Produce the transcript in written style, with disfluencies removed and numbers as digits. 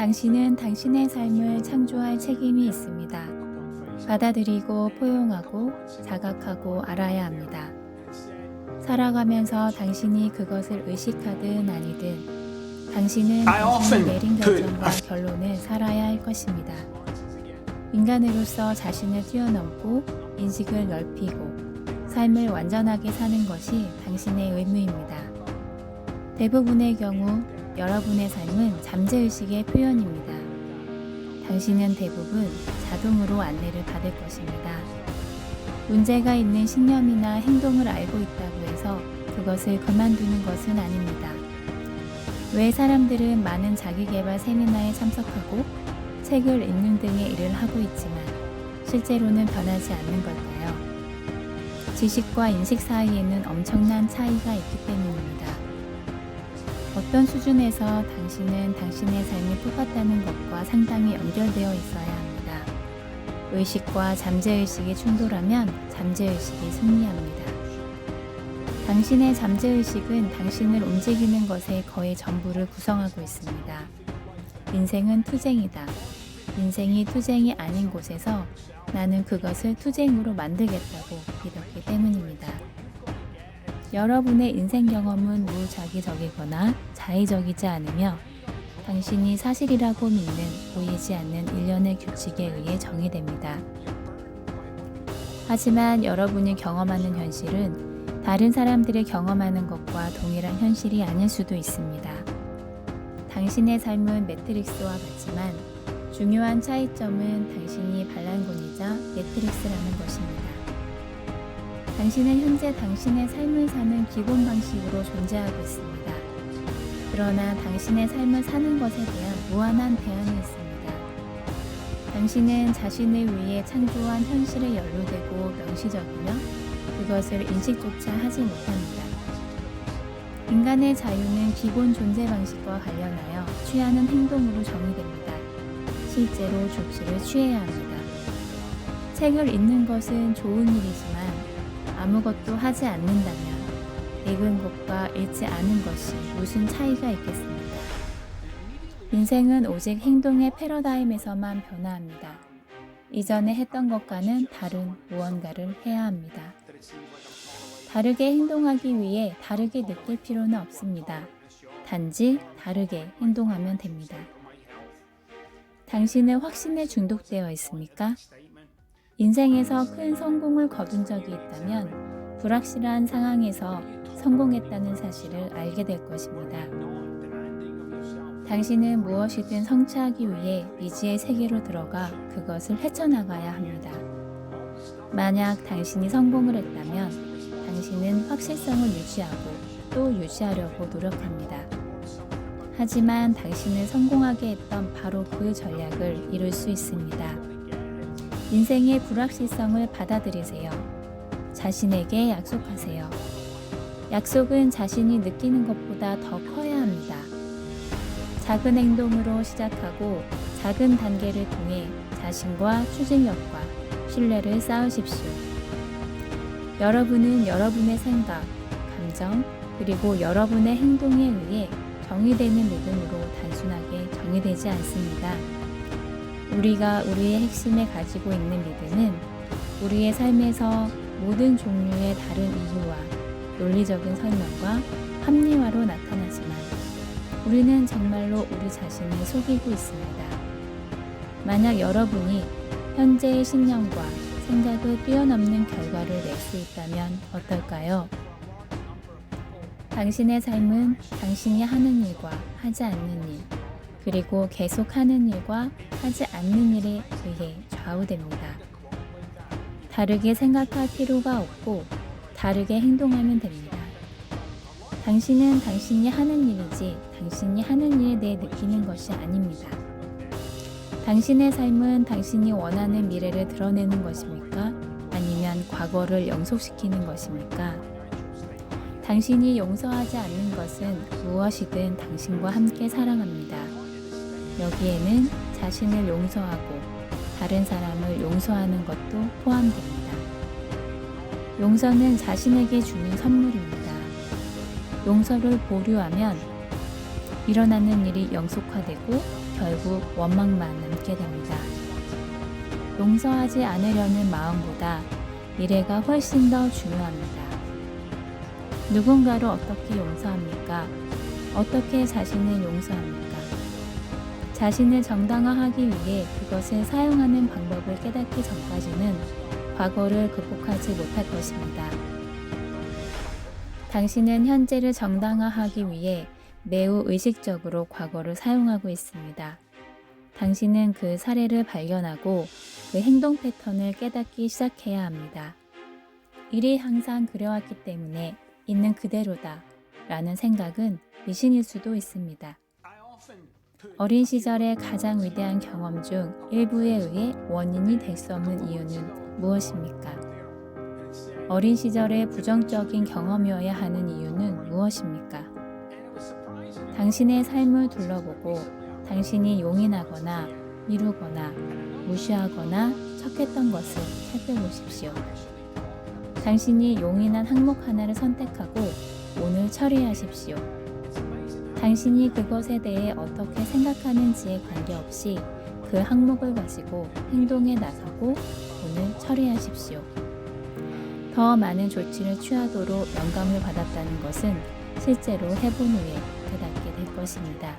당신은 당신의 삶을 창조할 책임이 있습니다. 받아들이고 포용하고 자각하고 알아야 합니다. 살아가면서 당신이 그것을 의식하든 아니든 당신은 당신이 내린 결정과 결론을 살아야 할 것입니다. 인간으로서 자신을 뛰어넘고 인식을 넓히고 삶을 완전하게 사는 것이 당신의 의무입니다. 대부분의 경우 여러분의 삶은 잠재의식의 표현입니다. 당신은 대부분 자동으로 안내를 받을 것입니다. 문제가 있는 신념이나 행동을 알고 있다고 해서 그것을 그만두는 것은 아닙니다. 왜 사람들은 많은 자기계발 세미나에 참석하고 책을 읽는 등의 일을 하고 있지만 실제로는 변하지 않는 걸까요? 지식과 인식 사이에는 엄청난 차이가 있기 때문입니다. 어떤 수준에서 당신은 당신의 삶이 똑같다는 것과 상당히 연결되어 있어야 합니다. 의식과 잠재의식이 충돌하면 잠재의식이 승리합니다. 당신의 잠재의식은 당신을 움직이는 것의 거의 전부를 구성하고 있습니다. 인생은 투쟁이다. 인생이 투쟁이 아닌 곳에서 나는 그것을 투쟁으로 만들겠다고 믿었기 때문입니다. 여러분의 인생 경험은 무자기적이거나 자의적이지 않으며 당신이 사실이라고 믿는 보이지 않는 일련의 규칙에 의해 정의됩니다. 하지만 여러분이 경험하는 현실은 다른 사람들이 경험하는 것과 동일한 현실이 아닐 수도 있습니다. 당신의 삶은 매트릭스와 같지만 중요한 차이점은 당신이 반란군이자 매트릭스라는 것입니다. 당신은 현재 당신의 삶을 사는 기본 방식으로 존재하고 있습니다. 그러나 당신의 삶을 사는 것에 대한 무한한 대안이 있습니다. 당신은 자신을 위해 창조한 현실에 연루되고 명시적이며 그것을 인식조차 하지 못합니다. 인간의 자유는 기본 존재 방식과 관련하여 취하는 행동으로 정의됩니다. 실제로 조치를 취해야 합니다. 책을 읽는 것은 좋은 일이지만 아무것도 하지 않는다면 읽은 것과 읽지 않은 것이 무슨 차이가 있겠습니까? 인생은 오직 행동의 패러다임에서만 변화합니다. 이전에 했던 것과는 다른 무언가를 해야 합니다. 다르게 행동하기 위해 다르게 느낄 필요는 없습니다. 단지 다르게 행동하면 됩니다. 당신은 확신에 중독되어 있습니까? 인생에서 큰 성공을 거둔 적이 있다면 불확실한 상황에서 성공했다는 사실을 알게 될 것입니다. 당신은 무엇이든 성취하기 위해 미지의 세계로 들어가 그것을 헤쳐나가야 합니다. 만약 당신이 성공을 했다면 당신은 확실성을 유지하고 또 유지하려고 노력합니다. 하지만 당신을 성공하게 했던 바로 그 전략을 이룰 수 있습니다. 인생의 불확실성을 받아들이세요. 자신에게 약속하세요. 약속은 자신이 느끼는 것보다 더 커야 합니다. 작은 행동으로 시작하고 작은 단계를 통해 자신과 추진력과 신뢰를 쌓으십시오. 여러분은 여러분의 생각, 감정, 그리고 여러분의 행동에 의해 정의되는 믿음으로 단순하게 정의되지 않습니다. 우리가 우리의 핵심에 가지고 있는 믿음은 우리의 삶에서 모든 종류의 다른 이유와 논리적인 설명과 합리화로 나타나지만 우리는 정말로 우리 자신을 속이고 있습니다. 만약 여러분이 현재의 신념과 생각을 뛰어넘는 결과를 낼 수 있다면 어떨까요? 당신의 삶은 당신이 하는 일과 하지 않는 일, 그리고 계속하는 일과 하지 않는 일에 의해 좌우됩니다. 다르게 생각할 필요가 없고 다르게 행동하면 됩니다. 당신은 당신이 하는 일이지 당신이 하는 일에 대해 느끼는 것이 아닙니다. 당신의 삶은 당신이 원하는 미래를 드러내는 것입니까? 아니면 과거를 영속시키는 것입니까? 당신이 용서하지 않는 것은 무엇이든 당신과 함께 사랑합니다. 여기에는 자신을 용서하고 다른 사람을 용서하는 것도 포함됩니다. 용서는 자신에게 주는 선물입니다. 용서를 보류하면 일어나는 일이 영속화되고 결국 원망만 남게 됩니다. 용서하지 않으려는 마음보다 미래가 훨씬 더 중요합니다. 누군가를 어떻게 용서합니까? 어떻게 자신을 용서합니까? 자신을 정당화하기 위해 그것을 사용하는 방법을 깨닫기 전까지는 과거를 극복하지 못할 것입니다. 당신은 현재를 정당화하기 위해 매우 의식적으로 과거를 사용하고 있습니다. 당신은 그 사례를 발견하고 그 행동 패턴을 깨닫기 시작해야 합니다. 일이 항상 그래왔기 때문에 있는 그대로다 라는 생각은 미신일 수도 있습니다. 어린 시절의 가장 위대한 경험 중 일부에 의해 원인이 될 수 없는 이유는 무엇입니까? 어린 시절의 부정적인 경험이어야 하는 이유는 무엇입니까? 당신의 삶을 둘러보고 당신이 용인하거나 미루거나 무시하거나 척했던 것을 살펴보십시오. 당신이 용인한 항목 하나를 선택하고 오늘 처리하십시오. 당신이 그것에 대해 어떻게 생각하는지에 관계없이 그 항목을 가지고 행동에 나서고 오늘 처리하십시오. 더 많은 조치를 취하도록 영감을 받았다는 것은 실제로 해본 후에 깨닫게 될 것입니다.